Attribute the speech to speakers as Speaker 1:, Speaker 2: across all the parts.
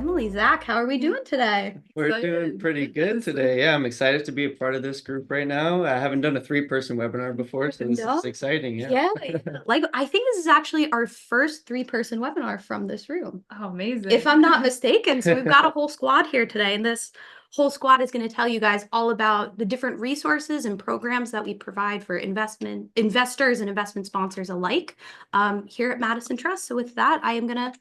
Speaker 1: Emily, Zach, how are we doing today?
Speaker 2: We're doing pretty good today. Yeah, I'm excited to be a part of this group right now. I haven't done a three-person webinar before, so this is
Speaker 1: No?
Speaker 2: exciting. Yeah.
Speaker 1: Yeah, like I think this is actually our first three-person webinar from this room,
Speaker 3: Oh, amazing.
Speaker 1: if I'm not mistaken. So we've got a whole squad here today, and this whole squad is going to tell you guys all about the different resources and programs that we provide for investors and investment sponsors alike here at Madison Trust. So with that, I am going to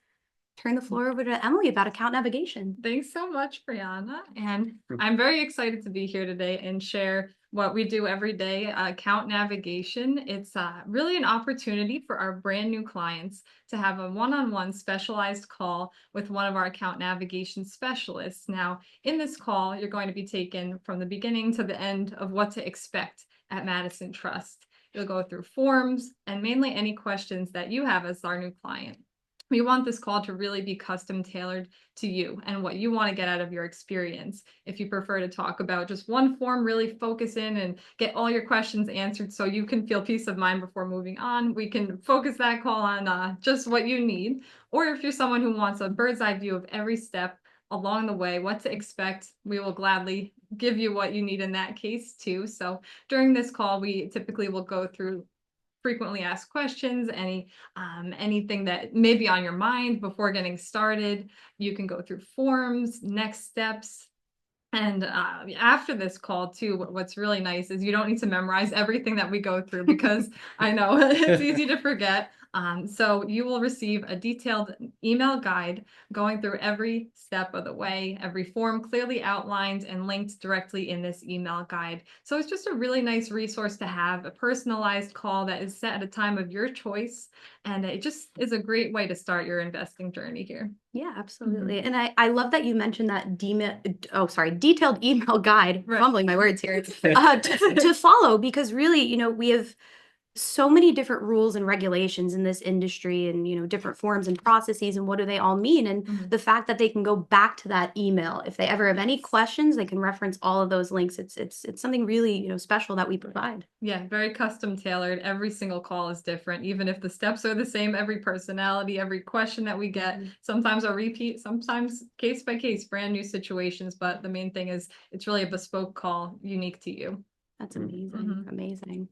Speaker 1: turn the floor over to Emily about account navigation.
Speaker 3: Thanks so much, Brianna. And I'm very excited to be here today and share what we do every day, account navigation. It's really an opportunity for our brand new clients to have a one-on-one specialized call with one of our account navigation specialists. Now, in this call, you're going to be taken from the beginning to the end of what to expect at Madison Trust. You'll go through forms and mainly any questions that you have as our new client. We want this call to really be custom tailored to you and what you want to get out of your experience. If you prefer to talk about just one form, really focus in and get all your questions answered so you can feel peace of mind before moving on, we can focus that call on just what you need. Or if you're someone who wants a bird's eye view of every step along the way, what to expect, we will gladly give you what you need in that case too. So during this call, we typically will go through frequently asked questions, anything that may be on your mind before getting started. You can go through forms, next steps. And after this call too, what's really nice is you don't need to memorize everything that we go through because I know it's easy to forget. So you will receive a detailed email guide going through every step of the way, every form clearly outlined and linked directly in this email guide. So it's just a really nice resource to have, a personalized call that is set at a time of your choice. And it just is a great way to start your investing journey here.
Speaker 1: Yeah, absolutely. And I love that you mentioned that detailed email guide,
Speaker 3: Right.
Speaker 1: fumbling my words here, to follow, because really, we have so many different rules and regulations in this industry and, different forms and processes and what do they all mean? And the fact that they can go back to that email, if they ever have any questions, they can reference all of those links. It's something really, special that we provide.
Speaker 3: Yeah, very custom tailored. Every single call is different, even if the steps are the same, every personality, every question that we get, sometimes a repeat, sometimes case by case, brand new situations. But the main thing is it's really a bespoke call unique to you.
Speaker 1: That's amazing. Amazing.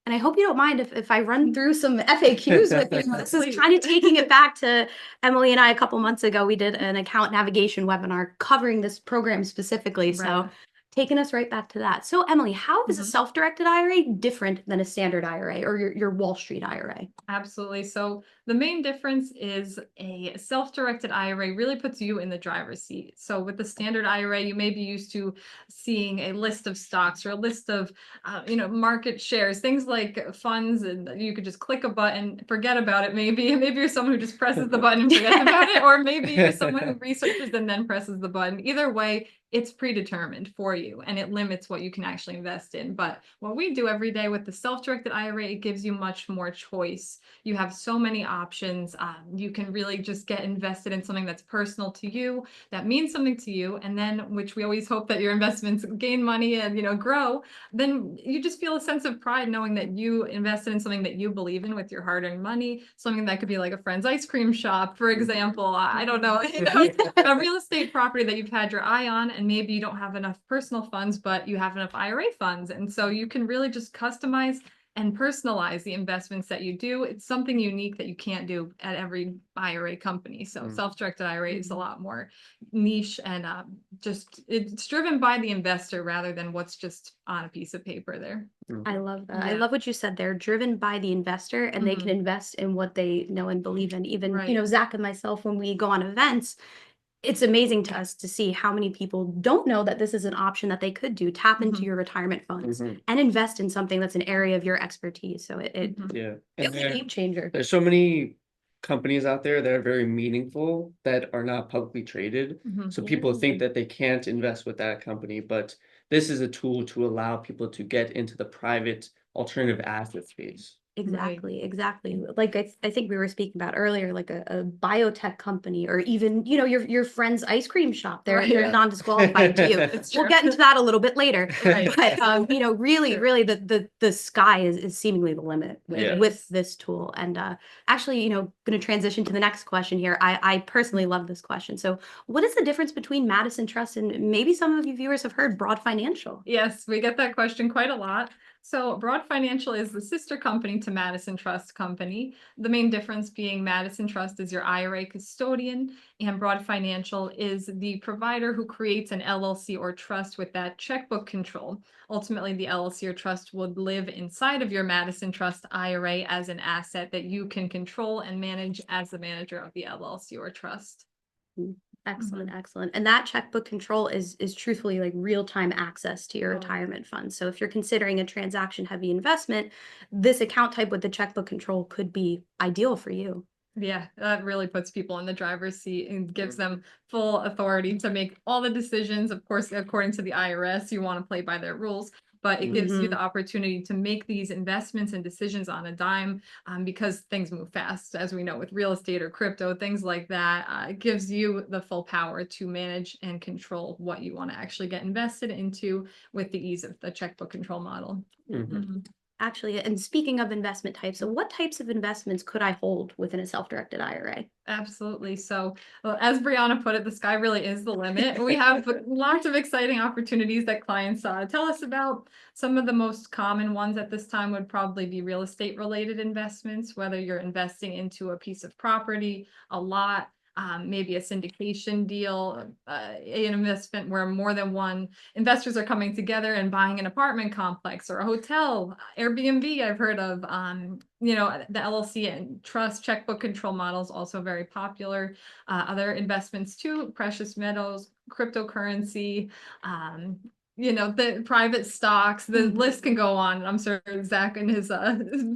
Speaker 1: And I hope you don't mind if I run through some FAQs with you. This is kind of taking it back to Emily and I a couple months ago. We did an account navigation webinar covering this program specifically. So taking us right back to that. So Emily, how is a self-directed IRA different than a standard IRA or your Wall Street IRA?
Speaker 3: Absolutely. So the main difference is a self-directed IRA really puts you in the driver's seat. So with the standard IRA, you may be used to seeing a list of stocks or a list of, market shares, things like funds, and you could just click a button, forget about it. Maybe you're someone who just presses the button and forgets about it, or maybe you're someone who researches and then presses the button. Either way, it's predetermined for you and it limits what you can actually invest in. But what we do every day with the self-directed IRA, it gives you much more choice. You have so many options. You can really just get invested in something that's personal to you, that means something to you, and then which we always hope that your investments gain money and grow. Then you just feel a sense of pride knowing that you invested in something that you believe in with your hard-earned money. Something that could be like a friend's ice cream shop, for example. I don't know, a real estate property that you've had your eye on, and maybe you don't have enough personal funds, but you have enough IRA funds, and so you can really just customize and personalize the investments that you do. It's something unique that you can't do at every IRA company. So self-directed IRA is a lot more niche and just it's driven by the investor rather than what's just on a piece of paper there.
Speaker 1: I love that. I love what you said. They're driven by the investor and they can invest in what they know and believe in. Even, Zach and myself, when we go on events, it's amazing to us to see how many people don't know that this is an option that they could do. Tap into your retirement funds and invest in something that's an area of your expertise. So it's a game changer.
Speaker 2: There's so many companies out there that are very meaningful that are not publicly traded. So people think that they can't invest with that company, but this is a tool to allow people to get into the private alternative asset space.
Speaker 1: Exactly, exactly. Like I think we were speaking about earlier, like a biotech company, or even, you know, your friend's ice cream shop. They're
Speaker 3: Right.
Speaker 1: they're
Speaker 2: Yeah.
Speaker 1: non-disqualified too.
Speaker 3: It's
Speaker 1: We'll
Speaker 3: true.
Speaker 1: get into that a little bit later.
Speaker 3: Right.
Speaker 1: But you know, really,
Speaker 3: Sure.
Speaker 1: really the sky is seemingly the limit
Speaker 2: Yeah.
Speaker 1: with this tool. And actually, you know, going to transition to the next question here. I personally love this question. So what is the difference between Madison Trust and maybe some of you viewers have heard Broad Financial?
Speaker 3: Yes, we get that question quite a lot. So Broad Financial is the sister company to Madison Trust Company. The main difference being Madison Trust is your IRA custodian, and Broad Financial is the provider who creates an LLC or trust with that checkbook control. Ultimately, the LLC or trust would live inside of your Madison Trust IRA as an asset that you can control and manage as the manager of the LLC or trust.
Speaker 1: Excellent, excellent. And that checkbook control is truthfully like real-time access to your retirement fund. So if you're considering a transaction-heavy investment, this account type with the checkbook control could be ideal for you.
Speaker 3: Yeah, that really puts people in the driver's seat and gives them full authority to make all the decisions. Of course, according to the IRS, you want to play by their rules, but it gives you the opportunity to make these investments and decisions on a dime, because things move fast, as we know, with real estate or crypto, things like that. It gives you the full power to manage and control what you want to actually get invested into with the ease of the checkbook control model.
Speaker 1: Actually, and speaking of investment types, so what types of investments could I hold within a self-directed IRA?
Speaker 3: Absolutely. So, well, as Brianna put it, the sky really is the limit. We have lots of exciting opportunities that clients tell us about. Some of the most common ones at this time would probably be real estate related investments, whether you're investing into a piece of property, a lot, maybe a syndication deal, an investment where more than one investors are coming together and buying an apartment complex or a hotel, Airbnb, I've heard of. You know, the LLC and trust checkbook control models also very popular. Other investments too, precious metals, cryptocurrency, you know, the private stocks, the list can go on. I'm sure Zach in his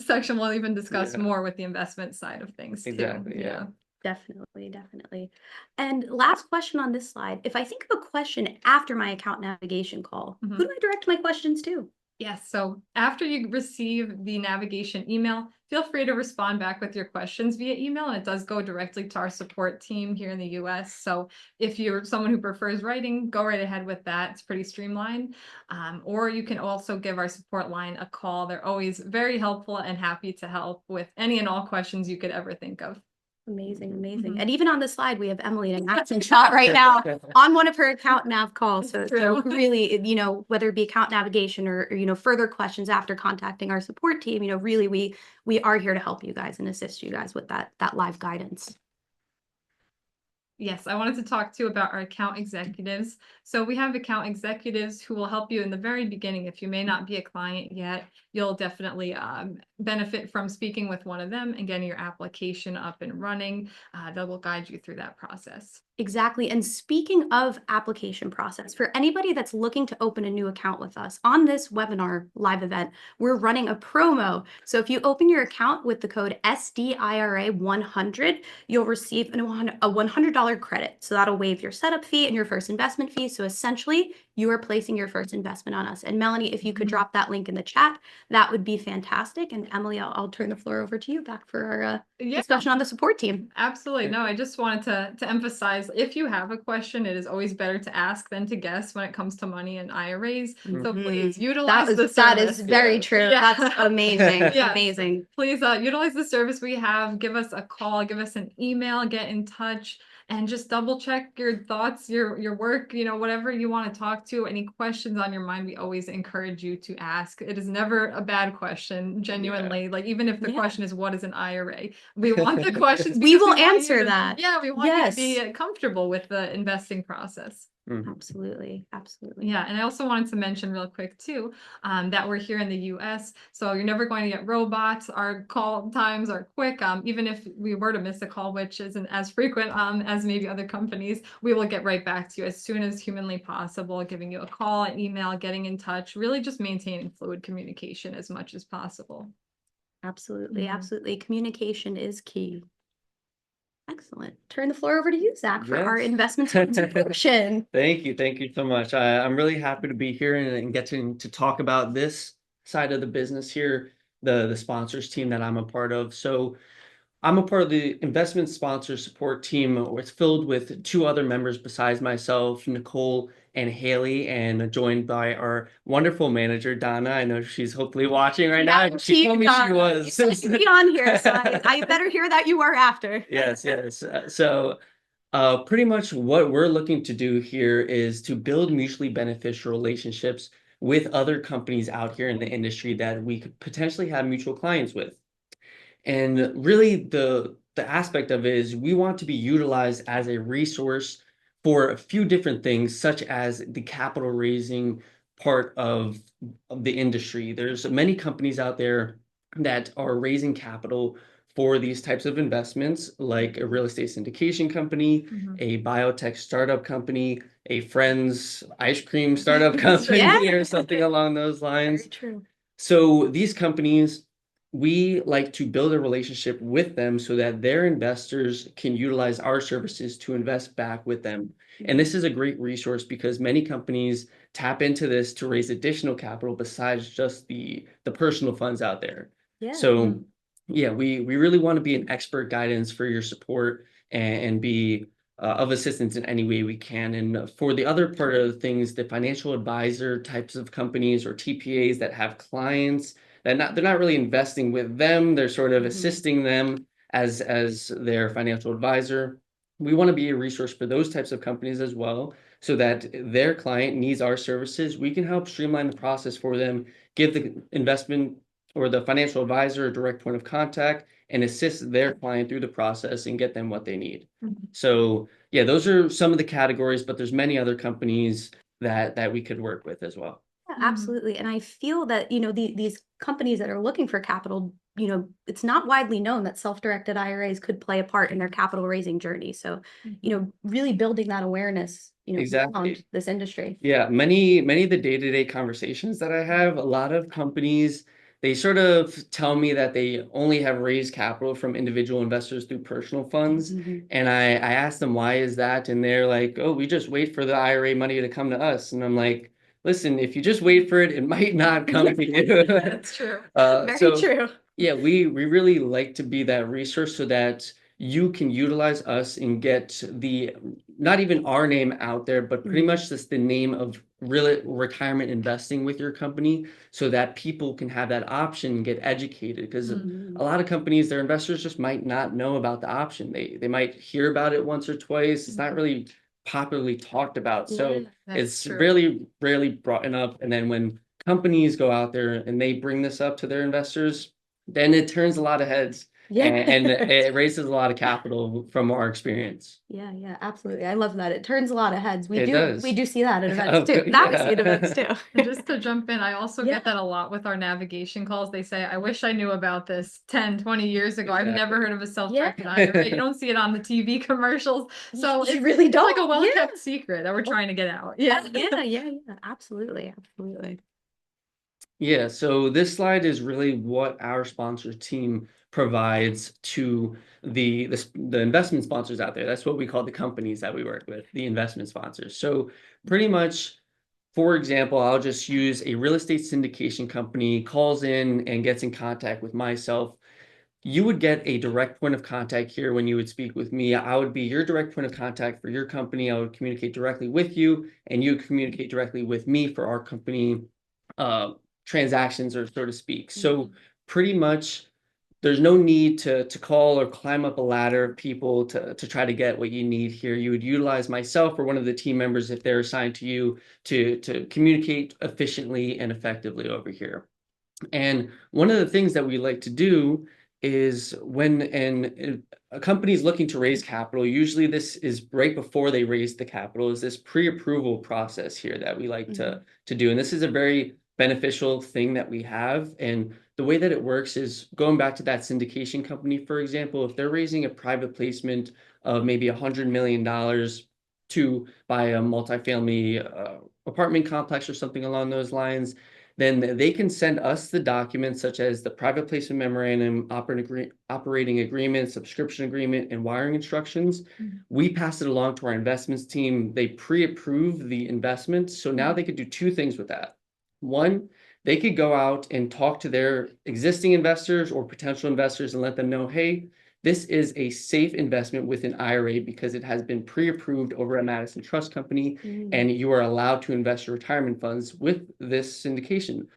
Speaker 3: section will even discuss more with the investment side of things too.
Speaker 2: Exactly, yeah.
Speaker 1: Definitely, definitely. And last question on this slide. If I think of a question after my account navigation call, who do I direct my questions to?
Speaker 3: Yes. So after you receive the navigation email, feel free to respond back with your questions via email. And it does go directly to our support team here in the US. So if you're someone who prefers writing, go right ahead with that. It's pretty streamlined. Or you can also give our support line a call. They're always very helpful and happy to help with any and all questions you could ever think of.
Speaker 1: Amazing, amazing. And even on the slide, we have Emily in an accent shot right now on one of her account nav calls. So really, you know, whether it be account navigation or, you know, further questions after contacting our support team, you know, really we are here to help you guys and assist you guys with that live guidance.
Speaker 3: Yes, I wanted to talk too about our account executives. So we have account executives who will help you in the very beginning. If you may not be a client yet, you'll definitely benefit from speaking with one of them and getting your application up and running. They will guide you through that process.
Speaker 1: Exactly. And speaking of application process, for anybody that's looking to open a new account with us on this webinar live event, we're running a promo. So if you open your account with the code SDIRA100, you'll receive a $100 credit. So that'll waive your setup fee and your first investment fee. So essentially, you are placing your first investment on us. And Melanie, if you could drop that link in the chat, that would be fantastic. And Emily, I'll turn the floor over to you back for our discussion on the support team.
Speaker 3: Absolutely. No, I just wanted to emphasize, if you have a question, it is always better to ask than to guess when it comes to money and IRAs. So please utilize the service.
Speaker 1: That is very true.
Speaker 3: Yeah.
Speaker 1: That's amazing.
Speaker 3: Yes.
Speaker 1: Amazing.
Speaker 3: Please utilize the service we have. Give us a call, give us an email, get in touch, and just double check your thoughts, your work, you know, whatever you want to talk to, any questions on your mind, we always encourage you to ask. It is never a bad question, genuinely. Like, even if the question is, what is an IRA? We want the questions.
Speaker 1: We will
Speaker 3: want you
Speaker 1: answer
Speaker 3: to-
Speaker 1: that.
Speaker 3: Yeah, we want you to be comfortable with the investing process.
Speaker 1: Absolutely. Absolutely.
Speaker 3: Yeah, and I also wanted to mention real quick too, that we're here in the US, so you're never going to get robots. Our call times are quick. Even if we were to miss a call, which isn't as frequent as maybe other companies, we will get right back to you as soon as humanly possible, giving you a call, an email, getting in touch, really just maintaining fluid communication as much as possible.
Speaker 1: Absolutely. Absolutely. Communication is key. Excellent. Turn the floor over to you, Zach, for our investment section.
Speaker 2: Thank you. Thank you so much. I'm really happy to be here and getting to talk about this side of the business here the sponsors team that I'm a part of. So I'm a part of the investment sponsor support team. It's filled with two other members besides myself, Nicole and Haley, and joined by our wonderful manager, Donna. I know she's hopefully watching right now. She told me she was.
Speaker 1: You said to be on here, so I better hear that you were after.
Speaker 2: Yes, yes. Pretty much what we're looking to do here is to build mutually beneficial relationships with other companies out here in the industry that we could potentially have mutual clients with. And really the aspect of it is we want to be utilized as a resource for a few different things, such as the capital raising part of the industry. There's many companies out there that are raising capital for these types of investments, like a real estate syndication company, a biotech startup company, a friend's ice cream startup company, or something along those lines.
Speaker 1: Very true.
Speaker 2: So these companies, we like to build a relationship with them so that their investors can utilize our services to invest back with them. And this is a great resource because many companies tap into this to raise additional capital besides just the personal funds out there.
Speaker 1: Yeah.
Speaker 2: So yeah, we really want to be an expert guidance for your support and be of assistance in any way we can. And for the other part of things, the financial advisor types of companies or TPAs that have clients that they're not really investing with them, they're sort of assisting them as their financial advisor. We want to be a resource for those types of companies as well, so that their client needs our services. We can help streamline the process for them, give the investment or the financial advisor a direct point of contact, and assist their client through the process and get them what they need. So yeah, those are some of the categories, but there's many other companies that we could work with as well.
Speaker 1: Yeah, absolutely. And I feel that, these companies that are looking for capital, it's not widely known that self-directed IRAs could play a part in their capital raising journey. So, really building that awareness,
Speaker 2: Exactly.
Speaker 1: around this industry.
Speaker 2: Yeah, many of the day-to-day conversations that I have, a lot of companies, they sort of tell me that they only have raised capital from individual investors through personal funds. And I ask them, why is that? And they're like, oh, we just wait for the IRA money to come to us. And I'm like, listen, if you just wait for it, it might not come to you.
Speaker 3: That's true.
Speaker 1: Very true.
Speaker 2: Yeah, we really like to be that resource so that you can utilize us and get not even our name out there, but pretty much just the name of real retirement investing with your company so that people can have that option and get educated. Because a lot of companies, their investors just might not know about the option. They might hear about it once or twice. It's not really popularly talked about. So it's really rarely brought up. And then when companies go out there and they bring this up to their investors, then it turns a lot of heads.
Speaker 1: Yeah.
Speaker 2: And it raises a lot of capital from our experience.
Speaker 1: Yeah, absolutely. I love that. It turns a lot of heads. We
Speaker 2: It does.
Speaker 1: We do see that at events too. That we see at events too.
Speaker 3: And just to jump in, I also get that a lot with our navigation calls. They say, I wish I knew about this 10, 20 years ago. I've never heard of a self-directed IRA. You don't see it on the TV commercials. So
Speaker 1: you really don't.
Speaker 3: It's like a well-kept secret that we're trying to get out. Yeah.
Speaker 1: Yeah. Absolutely.
Speaker 2: Yeah, so this slide is really what our sponsor team provides to the investment sponsors out there. That's what we call the companies that we work with, the investment sponsors. So pretty much, for example, I'll just use a real estate syndication company calls in and gets in contact with myself. You would get a direct point of contact here when you would speak with me. I would be your direct point of contact for your company. I would communicate directly with you, and you communicate directly with me for our company transactions, or so to speak. So pretty much there's no need to call or climb up a ladder of people to try to get what you need here. You would utilize myself or one of the team members if they're assigned to you to communicate efficiently and effectively over here. And one of the things that we like to do is when a company is looking to raise capital, usually this is right before they raise the capital, is this pre-approval process here that we like to do. And this is a very beneficial thing that we have. And the way that it works is going back to that syndication company, for example, if they're raising a private placement of maybe $100 million to buy a multifamily apartment complex or something along those lines, then they can send us the documents such as the private placement memorandum, operating agreement, subscription agreement, and wiring instructions. We pass it along to our investments team. They pre-approve the investment. So now they could do two things with that. One, they could go out and talk to their existing investors or potential investors and let them know, hey, this is a safe investment with an IRA because it has been pre-approved over at Madison Trust Company, and you are allowed to invest your retirement funds with this syndication.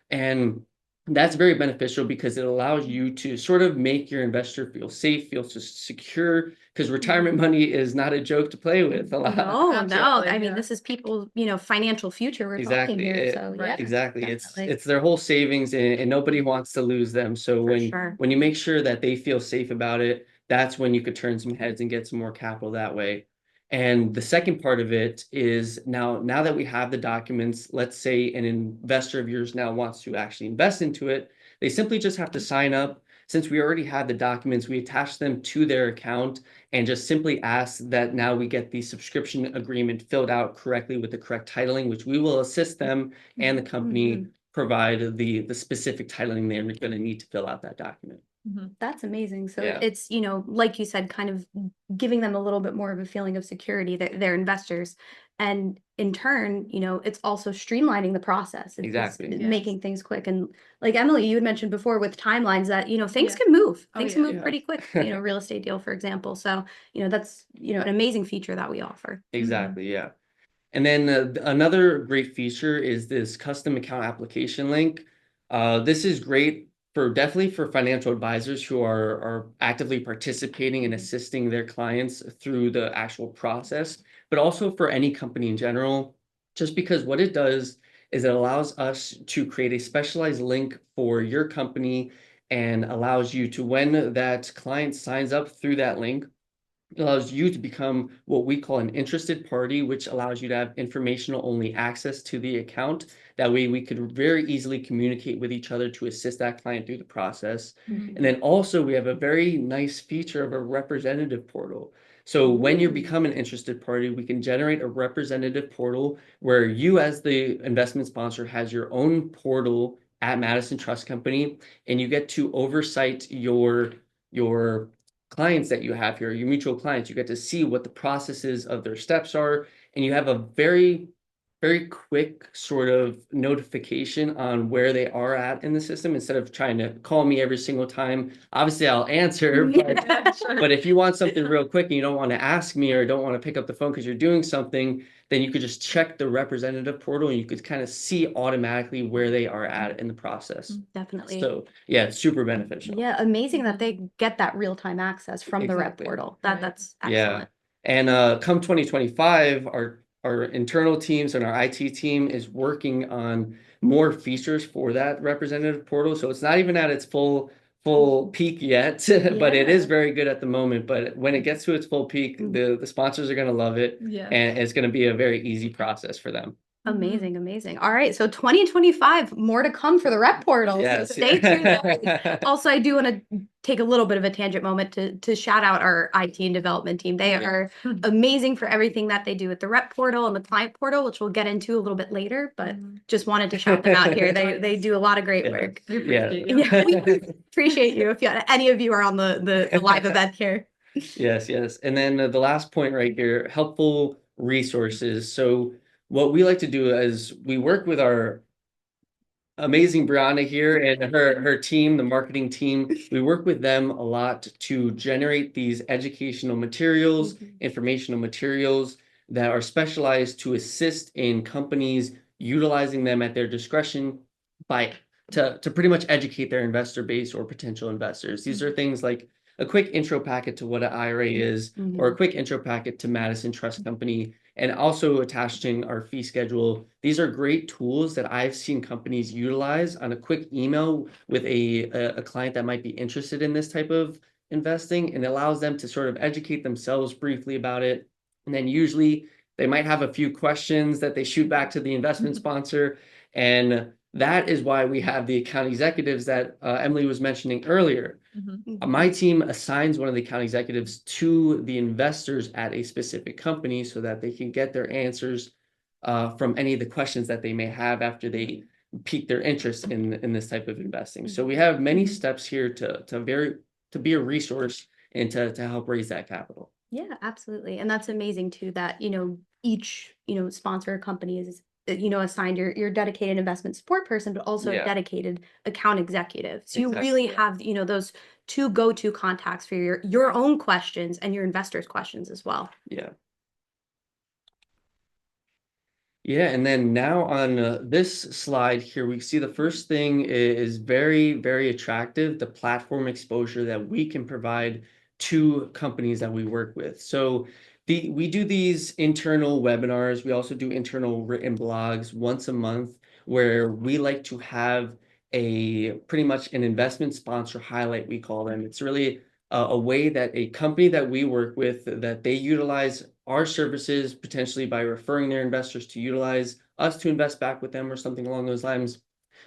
Speaker 2: And that's very beneficial because it allows you to sort of make your investor feel safe, feel secure, because retirement money is not a joke to play with a lot.
Speaker 1: No, no.
Speaker 3: Absolutely,
Speaker 1: I mean,
Speaker 3: yeah.
Speaker 1: this is people's, financial future we're talking
Speaker 2: Exactly.
Speaker 1: here. So yeah,
Speaker 3: right.
Speaker 2: Exactly.
Speaker 1: definitely.
Speaker 2: It's their whole savings, and nobody wants to lose them. So
Speaker 1: For sure.
Speaker 2: when you make sure that they feel safe about it, that's when you could turn some heads and get some more capital that way. And the second part of it is now that we have the documents, let's say an investor of yours now wants to actually invest into it, they simply just have to sign up. Since we already have the documents, we attach them to their account and just simply ask that now we get the subscription agreement filled out correctly with the correct titling, which we will assist them and the company provide the specific titling they're going to need to fill out that document.
Speaker 1: That's amazing. So
Speaker 2: Yeah.
Speaker 1: it's, like you said, kind of giving them a little bit more of a feeling of security that they're investors. And in turn, it's also streamlining the process. It's
Speaker 2: Exactly.
Speaker 3: Yes.
Speaker 1: making things quick. And like Emily, you had mentioned before with timelines that, things
Speaker 3: Yeah.
Speaker 1: can move.
Speaker 3: Oh,
Speaker 1: Things can
Speaker 3: yeah.
Speaker 1: move pretty quick, real estate deal, for example. So, that's, an amazing feature that we offer.
Speaker 2: Exactly. Yeah. And then another great feature is this custom account application link. This is great for definitely for financial advisors who are actively participating and assisting their clients through the actual process, but also for any company in general, just because what it does is it allows us to create a specialized link for your company and allows you to, when that client signs up through that link, it allows you to become what we call an interested party, which allows you to have informational only access to the account. That way we could very easily communicate with each other to assist that client through the process. And then also we have a very nice feature of a representative portal. So when you become an interested party, we can generate a representative portal where you as the investment sponsor has your own portal at Madison Trust Company, and you get to oversight your clients that you have here, your mutual clients. You get to see what the processes of their steps are, and you have a very, very quick sort of notification on where they are at in the system instead of trying to call me every single time. Obviously, I'll answer, but
Speaker 3: Yeah, sure.
Speaker 2: but if you want something real quick and you don't want to ask me or don't want to pick up the phone because you're doing something, then you could just check the representative portal and you could kind of see automatically where they are at in the process.
Speaker 1: Definitely.
Speaker 2: So yeah, it's super beneficial.
Speaker 1: Yeah, amazing that they get that real-time access from the rep
Speaker 2: Exactly.
Speaker 1: portal.
Speaker 3: Right.
Speaker 1: That's
Speaker 2: Yeah.
Speaker 1: excellent.
Speaker 2: And come 2025, our internal teams and our IT team is working on more features for that representative portal. So it's not even at its full peak yet, but it is
Speaker 1: Yeah.
Speaker 2: very good at the moment. But when it gets to its full peak, the sponsors are going to love it,
Speaker 3: Yeah.
Speaker 2: and it's going to be a very easy process for them.
Speaker 1: Amazing, amazing. All right, so 2025, more to come for the rep portal.
Speaker 2: Yes.
Speaker 1: So stay tuned. Also, I do want to take a little bit of a tangent moment to shout out our IT and development team. They are amazing for everything that they do with the rep portal and the client portal, which we'll get into a little bit later, but just wanted to shout them out here. They do a lot of great
Speaker 2: Yeah.
Speaker 1: work.
Speaker 3: We appreciate you.
Speaker 1: Yeah, we appreciate you if any of you are on the live event here.
Speaker 2: Yes, yes. And then the last point right here, helpful resources. So what we like to do is we work with our amazing Brianna here and her team, the marketing team. We work with them a lot to generate these educational materials, informational materials that are specialized to assist in companies utilizing them at their discretion to pretty much educate their investor base or potential investors. These are things like a quick intro packet to what an IRA is, or a quick intro packet to Madison Trust Company, and also attaching our fee schedule. These are great tools that I've seen companies utilize on a quick email with a client that might be interested in this type of investing, and it allows them to sort of educate themselves briefly about it. And then usually they might have a few questions that they shoot back to the investment sponsor. And that is why we have the account executives that Emily was mentioning earlier. My team assigns one of the account executives to the investors at a specific company so that they can get their answers from any of the questions that they may have after they pique their interest in this type of investing. So we have many steps here to be a resource and to help raise that capital.
Speaker 1: Yeah, absolutely. And that's amazing too that, each, sponsor company is assigned your dedicated investment support person, but also a
Speaker 2: Yeah.
Speaker 1: dedicated account executive. So you
Speaker 2: Exactly.
Speaker 1: really have, those two go-to contacts for your own questions and your investors' questions as well.
Speaker 2: Yeah. Yeah, and then now on this slide here, we see the first thing is very, very attractive, the platform exposure that we can provide to companies that we work with. So we do these internal webinars. We also do internal written blogs once a month where we like to have a pretty much an investment sponsor highlight, we call them. It's really a way that a company that we work with, that they utilize our services potentially by referring their investors to utilize us to invest back with them or something along those lines.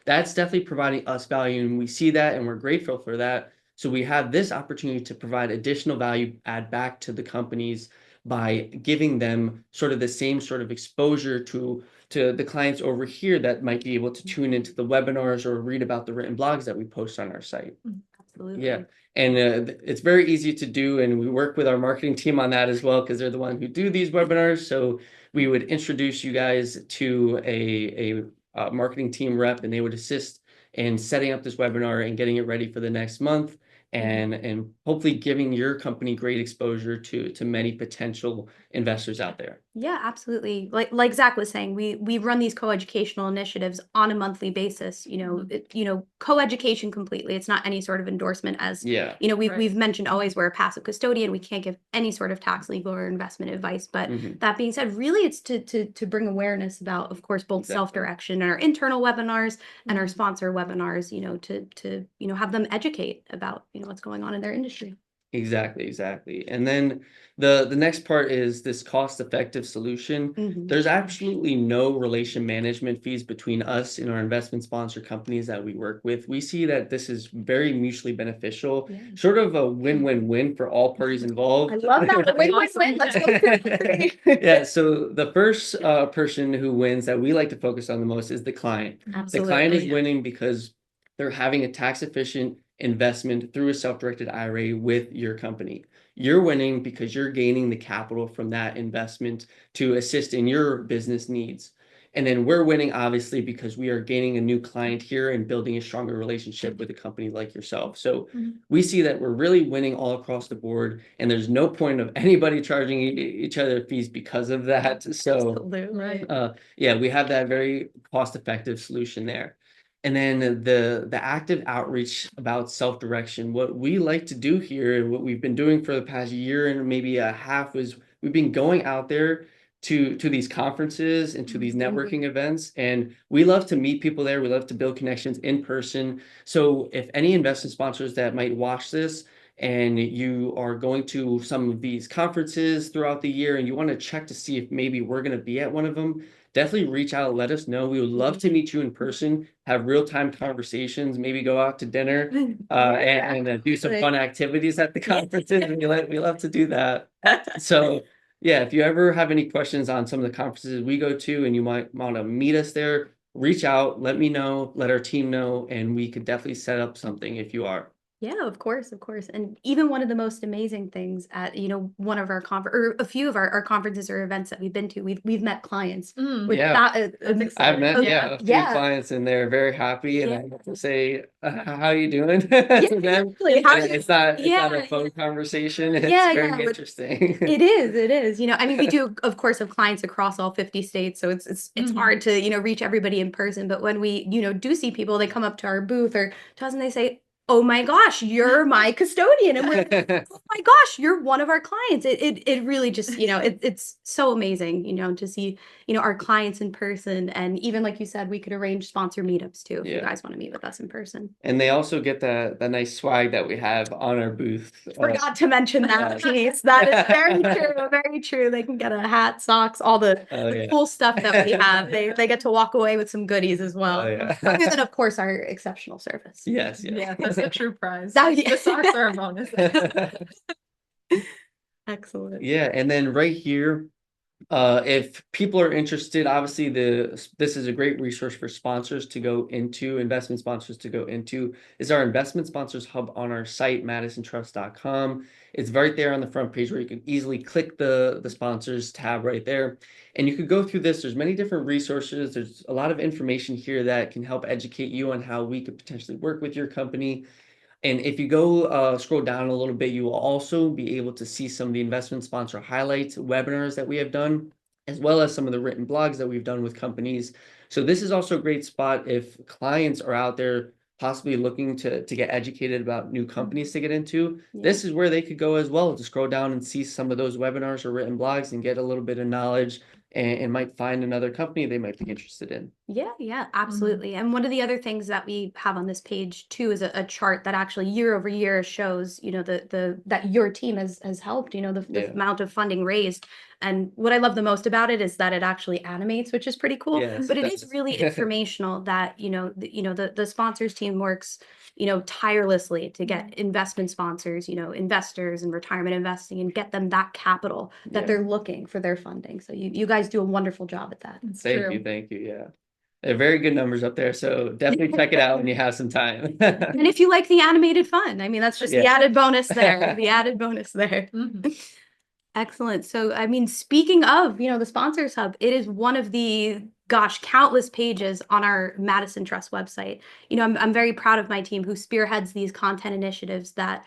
Speaker 2: That's definitely providing us value, and we see that and we're grateful for that. So we have this opportunity to provide additional value add back to the companies by giving them sort of the same sort of exposure to the clients over here that might be able to tune into the webinars or read about the written blogs that we post on our site.
Speaker 1: Absolutely.
Speaker 2: Yeah. And it's very easy to do. And we work with our marketing team on that as well, because they're the one who do these webinars. So we would introduce you guys to a marketing team rep, and they would assist in setting up this webinar and getting it ready for the next month, and hopefully giving your company great exposure to many potential investors out there.
Speaker 1: Yeah, absolutely. Like Zach was saying, we run these coeducational initiatives on a monthly basis. Coeducation completely. It's not any sort of endorsement, as
Speaker 2: Yeah.
Speaker 1: we've mentioned always, we're a passive custodian. We can't give any sort of tax, legal, or investment advice. But that being said, really, it's to bring awareness about, of course, both
Speaker 2: Exactly.
Speaker 1: self-direction and our internal webinars and our sponsor webinars. To have them educate about what's going on in their industry.
Speaker 2: Exactly. And then the next part is this cost-effective solution. There's absolutely no relation management fees between us and our investment sponsor companies that we work with. We see that this is very mutually beneficial, sort of a win-win-win for all parties involved.
Speaker 1: I love that. Win-win-win. Let's go through.
Speaker 2: Yeah, so the first person who wins that we like to focus on the most is the client.
Speaker 1: Absolutely.
Speaker 2: The client is winning because they're having a tax-efficient investment through a self-directed IRA with your company. You're winning because you're gaining the capital from that investment to assist in your business needs. And then we're winning, obviously, because we are gaining a new client here and building a stronger relationship with a company like yourself. So we see that we're really winning all across the board, and there's no point of anybody charging each other fees because of that. So yeah, we have that very cost-effective solution there. And then the active outreach about self-direction. What we like to do here, and what we've been doing for the past year and maybe a half, is we've been going out there to these conferences and to these networking events, and we love to meet people there. We love to build connections in person. So if any investment sponsors that might watch this, and you are going to some of these conferences throughout the year and you want to check to see if maybe we're going to be at one of them, definitely reach out, let us know. We would love to meet you in person, have real-time conversations, maybe go out to dinner and do some fun activities at the conferences. And we love to do that. So yeah, if you ever have any questions on some of the conferences we go to and you might want to meet us there, reach out, let me know, let our team know, and we could definitely set up something if you are.
Speaker 1: Yeah, of course. And even one of the most amazing things at, one of our or a few of our conferences or events that we've been to, we've met clients. With that,
Speaker 2: I've met a few clients, and they're very happy, and I have to say, how you doing? To them. It's not a phone conversation. It's very interesting.
Speaker 1: It is. We do, of course, have clients across all 50 states, so it's hard to reach everybody in person. But when we do see people, they come up to our booth or to us and they say, "Oh my gosh, you're my custodian," and we're like, "Oh my gosh, you're one of our clients." It really just it's so amazing to see our clients in person, and even like you said, we could arrange sponsor meetups too if you guys want to meet with us in person.
Speaker 2: And they also get the nice swag that we have on our booth.
Speaker 1: Forgot to mention that piece. That is very true. Very true. They can get a hat, socks, all the cool stuff that we have. They get to walk away with some goodies as well. Other than, of course, our exceptional service.
Speaker 2: Yes.
Speaker 3: Yeah, that's a true prize.
Speaker 1: The
Speaker 3: socks are a bonus.
Speaker 1: Excellent.
Speaker 2: Yeah, and then right here, If people are interested, obviously this is a great resource for sponsors to go into, investment sponsors to go into, is our investment sponsors hub on our site, madisontrust.com. It's right there on the front page where you can easily click the sponsors tab right there. And you could go through this. There's many different resources. There's a lot of information here that can help educate you on how we could potentially work with your company. And if you go scroll down a little bit, you will also be able to see some of the investment sponsor highlights, webinars that we have done, as well as some of the written blogs that we've done with companies. So this is also a great spot if clients are out there possibly looking to get educated about new companies to get into.
Speaker 1: Yeah.
Speaker 2: This is where they could go as well to scroll down and see some of those webinars or written blogs and get a little bit of knowledge and might find another company they might be interested in.
Speaker 1: Yeah, absolutely. And one of the other things that we have on this page too is a chart that actually year over year shows, the that your team has helped, the amount of funding raised. And what I love the most about it is that it actually animates, which is pretty cool.
Speaker 2: Yes,
Speaker 1: But it
Speaker 2: that's-
Speaker 1: is really informational that, the sponsors team works, tirelessly to get investment sponsors, investors and retirement investing and get them that capital that
Speaker 2: Yeah.
Speaker 1: they're looking for their funding. So you guys do a wonderful job at that.
Speaker 3: It's
Speaker 2: Thank
Speaker 3: true.
Speaker 2: you, thank you. Yeah. They're very good numbers up there, so definitely check it out when you have some time.
Speaker 1: And if you like the animated fun, I mean, that's just the
Speaker 2: Yeah.
Speaker 1: added bonus there, the added bonus there.
Speaker 3: Mhm.
Speaker 1: Excellent. So, I mean, speaking of, the Sponsors Hub, it is one of the, countless pages on our Madison Trust website. I'm very proud of my team who spearheads these content initiatives that,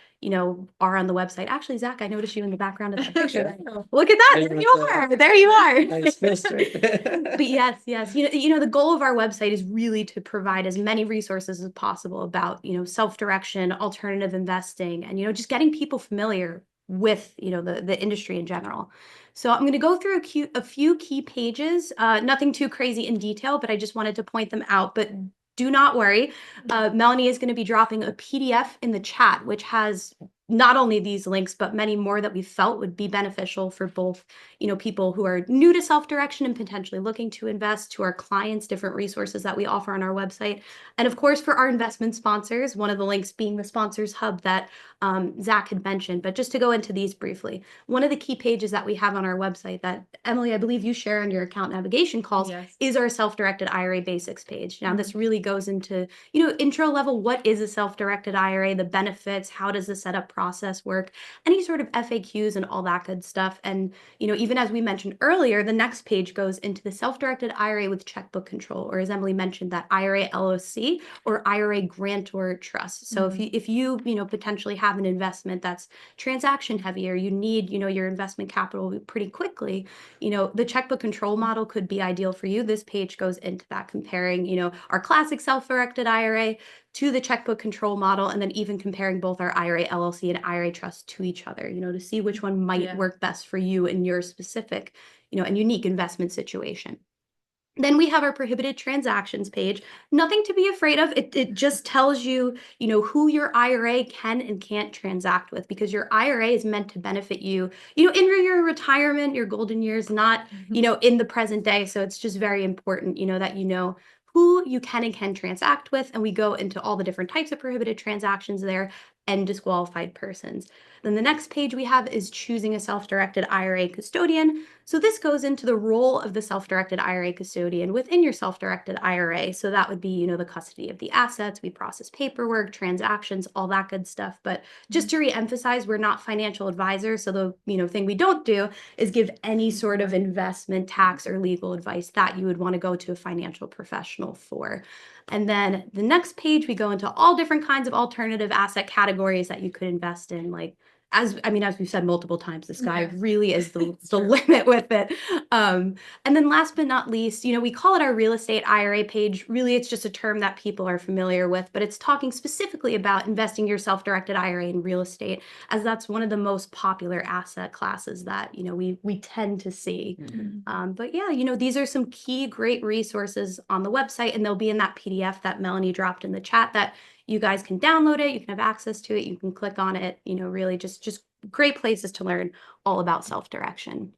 Speaker 1: are on the website. Actually, Zach, I noticed you in the background of that picture. Look at that. There you are. There you are.
Speaker 2: Nice mystery.
Speaker 1: But yes, the goal of our website is really to provide as many resources as possible about, self-direction, alternative investing, and, just getting people familiar with, the industry in general. So I'm going to go through a few key pages, nothing too crazy in detail, but I just wanted to point them out. But do not worry. Melanie is going to be dropping a PDF in the chat, which has not only these links, but many more that we felt would be beneficial for both, people who are new to self-direction and potentially looking to invest, to our clients, different resources that we offer on our website. And of course, for our investment sponsors, one of the links being the Sponsors Hub that Zach had mentioned. But just to go into these briefly, one of the key pages that we have on our website that, Emily, I believe you share on your account navigation calls,
Speaker 3: Yes.
Speaker 1: is our Self-Directed IRA Basics page. Now, this really goes into, intro level, what is a self-directed IRA, the benefits, how does the setup process work, any sort of FAQs and all that good stuff. And, even as we mentioned earlier, the next page goes into the self-directed IRA with checkbook control, or as Emily mentioned, that IRA LOC or IRA grantor trust. So if you potentially have an investment that's transaction heavy, or you need, your investment capital pretty quickly, the checkbook control model could be ideal for you. This page goes into that, comparing, our classic self-directed IRA to the checkbook control model, and then even comparing both our IRA LLC and IRA trust to each other, to see which one might work best for you in your specific, and unique investment situation. Then we have our prohibited transactions page. Nothing to be afraid of. It just tells you, who your IRA can and can't transact with, because your IRA is meant to benefit you, in your retirement, your golden years, not, in the present day. So it's just very important, that who you can and can transact with. And we go into all the different types of prohibited transactions there and disqualified persons. Then the next page we have is choosing a self-directed IRA custodian. So this goes into the role of the self-directed IRA custodian within your self-directed IRA. So that would be, the custody of the assets. We process paperwork, transactions, all that good stuff. But just to re-emphasize, we're not financial advisors. So the, thing we don't do is give any sort of investment, tax, or legal advice that you would want to go to a financial professional for. And then the next page, we go into all different kinds of alternative asset categories that you could invest in, like, as we've said multiple times, the sky really is the limit with it. And then last but not least, we call it our real estate IRA page. Really, it's just a term that people are familiar with, but it's talking specifically about investing your self-directed IRA in real estate, as that's one of the most popular asset classes that, we tend to see. But yeah, these are some key great resources on the website, and they'll be in that PDF that Melanie dropped in the chat that you guys can download it, you can have access to it, you can click on it, really just great places to learn all about self-direction.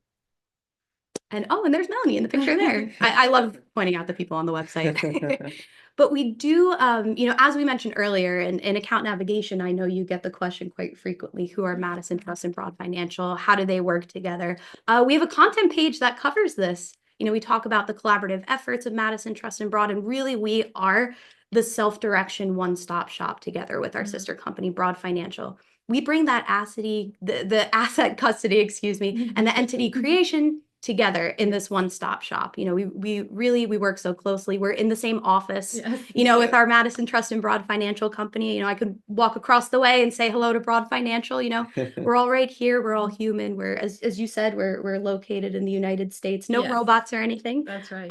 Speaker 1: And oh, and there's Melanie in the picture there. I love pointing out the people on the website. But we do, as we mentioned earlier, in account navigation, I know you get the question quite frequently, who are Madison Trust and Broad Financial? How do they work together? We have a content page that covers this. We talk about the collaborative efforts of Madison Trust and Broad, and really we are the self-direction one-stop shop together with our sister company, Broad Financial. We bring that the asset custody, and the entity creation together in this one-stop shop. We work so closely. We're in the same office, with our Madison Trust and Broad Financial company. I could walk across the way and say hello to Broad Financial. We're all right here. We're all human. We're, as you said, we're located in the United States. No robots or anything.
Speaker 3: That's right.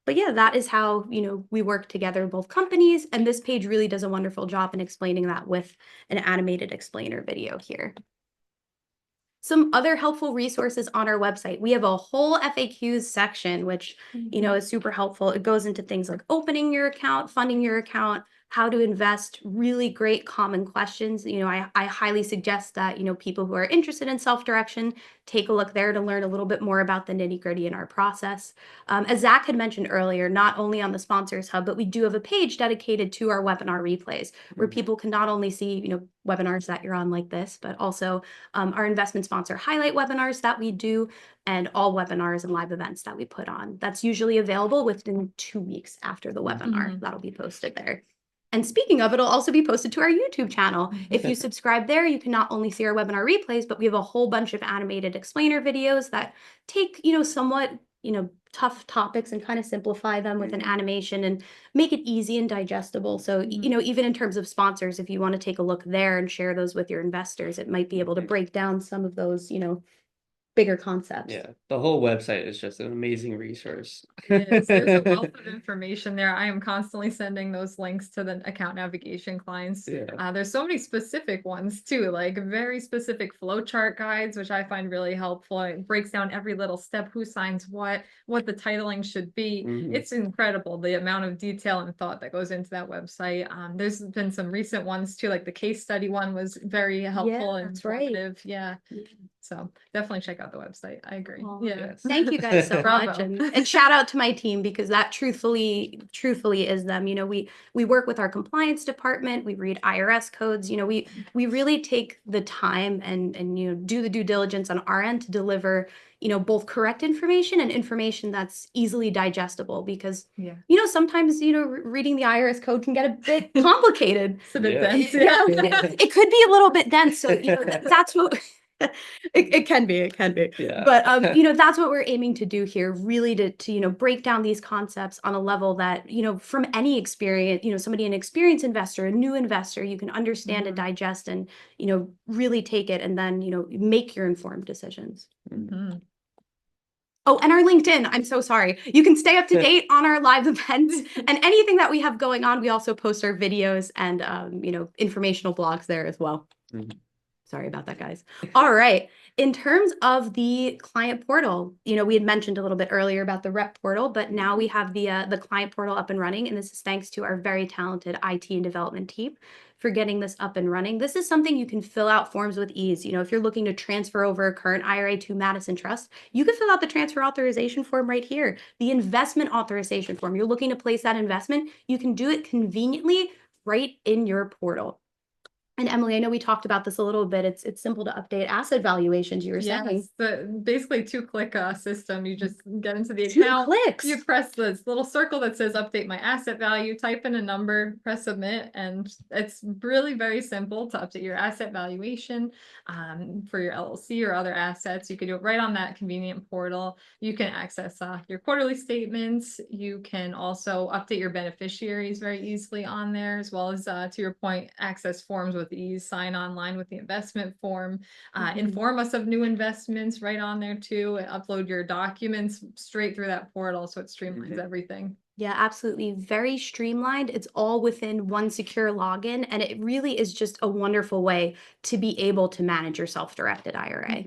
Speaker 1: But yeah, that is how, we work together, both companies. And this page really does a wonderful job in explaining that with an animated explainer video here. Some other helpful resources on our website. We have a whole FAQs section, which, is super helpful. It goes into things like opening your account, funding your account, how to invest, really great common questions. I highly suggest that, people who are interested in self-direction take a look there to learn a little bit more about the nitty-gritty in our process. As Zach had mentioned earlier, not only on the Sponsors Hub, but we do have a page dedicated to our webinar replays, where people can not only see, webinars that you're on like this, but also our investment sponsor highlight webinars that we do, and all webinars and live events that we put on. That's usually available within 2 weeks after the webinar. That'll be posted there. And speaking of, it'll also be posted to our YouTube channel. If you subscribe there, you can not only see our webinar replays, but we have a whole bunch of animated explainer videos that take, somewhat, tough topics and kind of simplify them with an animation and make it easy and digestible. So, even in terms of sponsors, if you want to take a look there and share those with your investors, it might be able to break down some of those, bigger concepts.
Speaker 2: Yeah, the whole website is just an amazing resource.
Speaker 3: There's a wealth of information there. I am constantly sending those links to the account navigation clients. There's so many specific ones too, like very specific flowchart guides, which I find really helpful. It breaks down every little step, who signs what the titling should be. It's incredible the amount of detail and thought that goes into that website. There's been some recent ones too, like the case study one was very helpful and informative. So definitely check out the website. I agree.
Speaker 1: Thank you guys so much. And shout out to my team, because that truthfully is them. We work with our compliance department. We read IRS codes. We really take the time and do the due diligence on our end to deliver, both correct information and information that's easily digestible, because, sometimes, reading the IRS code can get a bit complicated.
Speaker 3: It's a bit dense.
Speaker 1: It could be a little bit dense. So, that's what it can be. But that's what we're aiming to do here, really to break down these concepts on a level that, from any experience, somebody, an experienced investor, a new investor, you can understand and digest and, really take it and then, make your informed decisions. Oh, and our LinkedIn, I'm so sorry. You can stay up to date on our live events and anything that we have going on. We also post our videos and, informational blogs there as well. Sorry about that, guys. All right. In terms of the client portal, we had mentioned a little bit earlier about the rep portal, but now we have the client portal up and running. And this is thanks to our very talented IT and development team for getting this up and running. This is something you can fill out forms with ease. If you're looking to transfer over a current IRA to Madison Trust, you can fill out the transfer authorization form right here. The investment authorization form, you're looking to place that investment, you can do it conveniently right in your portal. And Emily, I know we talked about this a little bit. It's simple to update asset valuations, you were saying.
Speaker 3: Basically 2-click system. You just get into the account.
Speaker 1: 2 clicks.
Speaker 3: You press this little circle that says update my asset value, type in a number, press submit, and it's really very simple to update your asset valuation for your LLC or other assets. You can do it right on that convenient portal. You can access your quarterly statements. You can also update your beneficiaries very easily on there, as well as, to your point, access forms with ease, sign online with the investment form, inform us of new investments right on there too, and upload your documents straight through that portal, so it streamlines everything.
Speaker 1: Yeah, absolutely. Very streamlined. It's all within one secure login, and it really is just a wonderful way to be able to manage your self-directed IRA.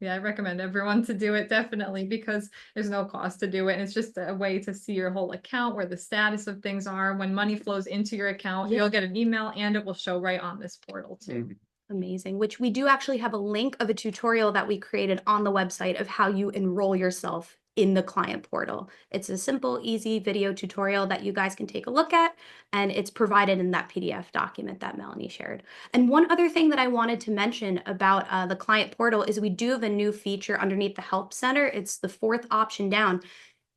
Speaker 3: Yeah, I recommend everyone to do it, definitely, because there's no cost to do it. And it's just a way to see your whole account, where the status of things are. When money flows into your account, you'll get an email and it will show right on this portal too.
Speaker 1: Amazing, which we do actually have a link of a tutorial that we created on the website of how you enroll yourself in the client portal. It's a simple, easy video tutorial that you guys can take a look at, and it's provided in that PDF document that Melanie shared. And one other thing that I wanted to mention about the client portal is we do have a new feature underneath the Help Center. It's the fourth option down.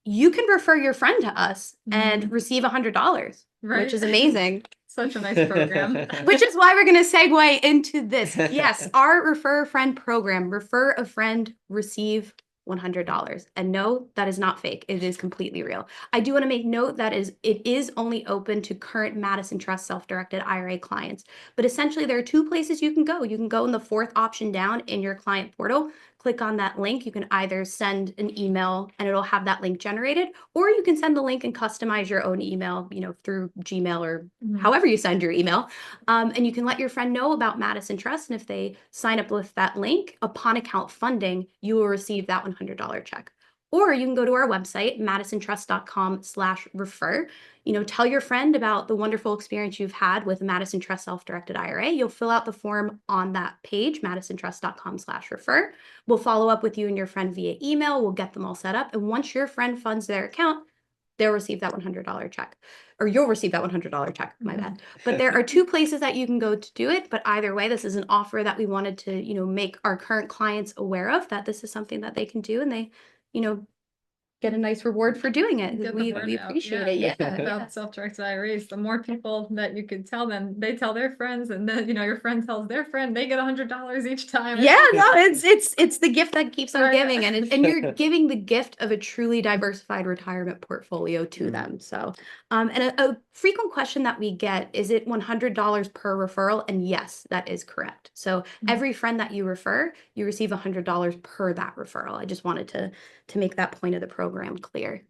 Speaker 1: You can refer your friend to us and receive $100, which is amazing.
Speaker 3: Such a nice program.
Speaker 1: Which is why we're going to segue into this. Yes, our Refer a Friend program. Refer a friend, receive $100. And no, that is not fake. It is completely real. I do want to make note that it is only open to current Madison Trust self-directed IRA clients. But essentially, there are two places you can go. You can go in the fourth option down in your client portal. Click on that link. You can either send an email and it'll have that link generated, or you can send the link and customize your own email, through Gmail or however you send your email. And you can let your friend know about Madison Trust. And if they sign up with that link, upon account funding, you will receive that $100 check. Or you can go to our website, madisontrust.com/refer. Tell your friend about the wonderful experience you've had with Madison Trust Self-Directed IRA. You'll fill out the form on that page, madisontrust.com/refer. We'll follow up with you and your friend via email. We'll get them all set up. And once your friend funds their account, they'll receive that $100 check. Or you'll receive that $100 check, my bad. But there are two places that you can go to do it. But either way, this is an offer that we wanted to, make our current clients aware of, that this is something that they can do, and they, get a nice reward for doing it.
Speaker 3: Get the
Speaker 1: We
Speaker 3: word out.
Speaker 1: appreciate it. Yeah.
Speaker 3: About self-directed IRAs, the more people that you can tell them, they tell their friends, and then your friend tells their friend, they get $100 each time.
Speaker 1: Yeah, no, it's the gift that keeps on
Speaker 3: Right.
Speaker 1: giving, and you're giving the gift of a truly diversified retirement portfolio to them. So, and a frequent question that we get, is it $100 per referral? And yes, that is correct. So every friend that you refer, you receive $100 per that referral. I just wanted to make that point of the program clear.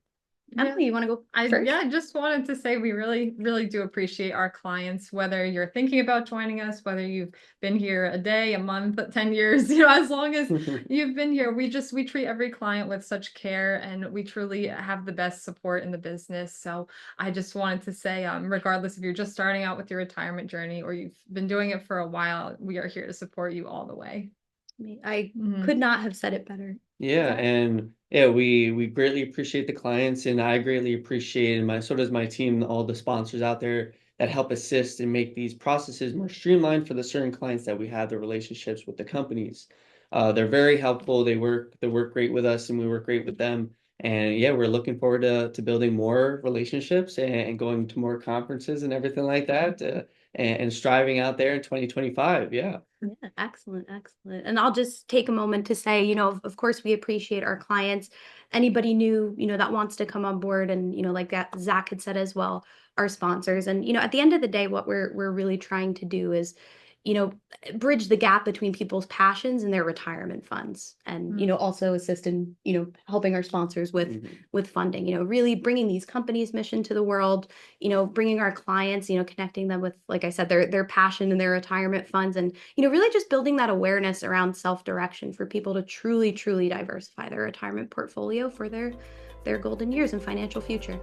Speaker 1: Emily, you want to go first?
Speaker 3: I just wanted to say we really, really do appreciate our clients, whether you're thinking about joining us, whether you've been here a day, a month, 10 years, as long as you've been here, we treat every client with such care, and we truly have the best support in the business. So I just wanted to say, regardless if you're just starting out with your retirement journey or you've been doing it for a while, we are here to support you all the way.
Speaker 1: I could not have said it better.
Speaker 2: Yeah, and we greatly appreciate the clients, and I greatly appreciate, and so does my team, all the sponsors out there that help assist and make these processes more streamlined for the certain clients that we have the relationships with the companies. They're very helpful. They work great with us, and we work great with them. And yeah, we're looking forward to building more relationships and going to more conferences and everything like that, and striving out there in 2025. Yeah.
Speaker 1: Yeah, excellent. And I'll just take a moment to say, of course, we appreciate our clients. Anybody new, that wants to come on board, and, like that Zach had said as well, our sponsors. And, at the end of the day, what we're really trying to do is, bridge the gap between people's passions and their retirement funds, and, also assist in, helping our sponsors with funding, really bringing these companies' mission to the world, bringing our clients, connecting them with, like I said, their passion and their retirement funds, and, really just building that awareness around self-direction for people to truly diversify their retirement portfolio for their golden years and financial future.